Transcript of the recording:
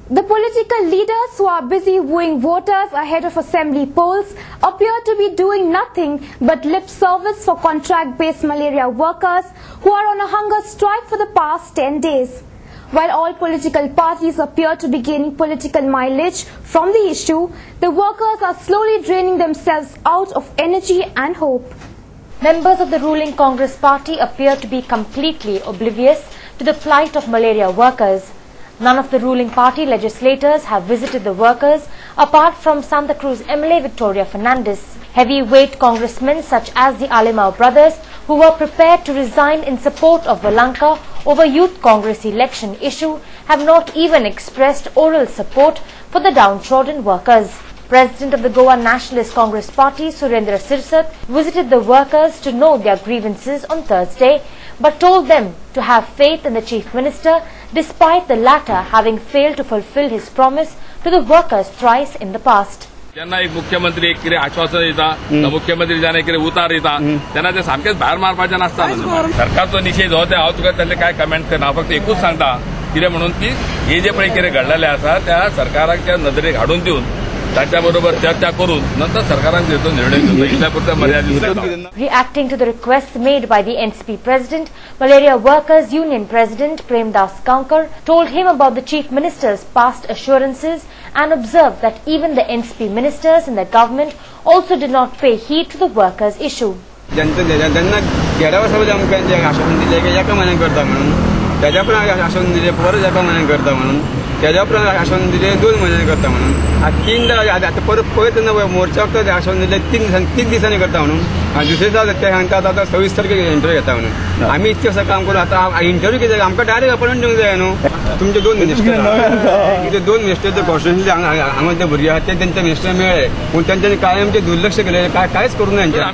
The political leaders who are busy wooing voters ahead of assembly polls appear to be doing nothing but lip service for contract-based malaria workers who are on a hunger strike for the past 10 days. While all political parties appear to be gaining political mileage from the issue, the workers are slowly draining themselves out of energy and hope. Members of the ruling Congress party appear to be completely oblivious to the plight of malaria workers. None of the ruling party legislators have visited the workers apart from Santa Cruz MLA Victoria Fernandez. Heavyweight congressmen such as the Alimau brothers, who were prepared to resign in support of Valanka over Youth Congress election issue, have not even expressed oral support for the downtrodden workers. President of the Goa Nationalist Congress Party, Surendra Sirsat, visited the workers to know their grievances on Thursday, but told them to have faith in the Chief Minister despite the latter having failed to fulfill his promise to the workers thrice in the past. त्यांना एक मुख्यमंत्री एक कितें आश्वासन दिता तो मुख्यमंत्री जाने कितें उतार दिता त्यांना ते सामकेच भायर मारपाचें नासता सरकारचो निषेध हो ते हांव तुका ताचे कांय कमेंट करना फक्त एकूच सांगता कितें म्हणून की हे जे पळय कितें घडलेलें आसा त्या सरकाराच्या नदरेक हाडून दिवन ताच्या बरोबर चर्चा करून नंतर सरकारान घेतो निर्णय घेतो इतल्या पुरता मर्यादित. Reacting to the requests made by the NCP president, Malaria Workers Union President Premdas Kankar told him about the Chief Minister's past assurances and observed that even the NCP ministers in the government also did not pay heed to the workers' issue. ज्यांना 11 वर्षांमध्ये आमकां आश्वासन दिले की एका महिन्यात करता म्हणून त्याच्या पण आश्वासन दिले परत एका महिन्यात करता म्हणून त्याच्या पण आश्वासन दिले 2 महिन्यांनी करता म्हणून आता 3दा आता परत मोर्चाक आश्वासन दिले 3 दिसांनी करता म्हणून दुसरे दिसा ते सांगतात आता 26 तारखेक इंटरव्यू घेता म्हणून आम्ही इतके असं काम करून आता इंटरव्यू किती आमकां डायरेक्ट अपॉइंटमेंट दिवंक जाय न्हू तुमचे 2 मिनिस्टर 2 मिनिस्टर ते कॉन्स्टिट्युएन्सी हांगा ते भुरगे आहात ते त्यांचे मिनिस्टर मेळ्ळे पूण त्यांच्यानी कायमचे दुर्लक्ष केले कांयच करूंक ना.